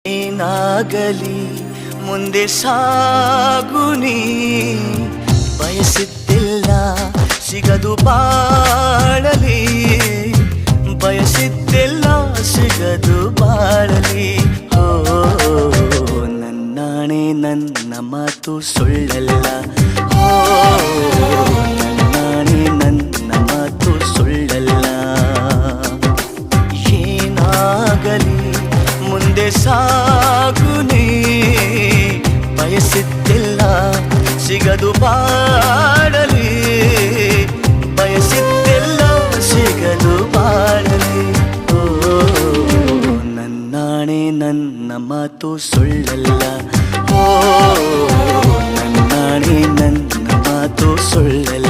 ಏನಾಗಲಿ ಮುಂದೆ ಸಾಗುನಿ, ಬಯಸಿದ್ದಿಲ್ಲ ಸಿಗದು ಬಾಳಲಿ, ಬಯಸಿದ್ದಿಲ್ಲ ಸಿಗದು ಬಾಳಲಿ. ಓ ನನ್ನಾಣೆ ನನ್ನ ಮಾತು ಸುಳ್ಳಲ್ಲ, ಓ ನನ್ನಾಣೆ ನನ್ನ ಮಾತು ಸುಳ್ಳಲ್ಲ. ಏನಾಗಲಿ ಮುಂದೆ ಸಾಗುನಿ, ಬಯಸಿದ್ದಿಲ್ಲ ಸಿಗದು ಬಾಳಲಿ, ಬಯಸಿದ್ದಿಲ್ಲ ಸಿಗದು ಬಾಳಲಿ. ಓ ನನ್ನಾಣೆ ನನ್ನ ಮಾತು ಸುಳ್ಳಲ್ಲ, ಓ ನನ್ನಾಣೆ ನನ್ನ ಮಾತು ಸುಳ್ಳಲ್ಲ.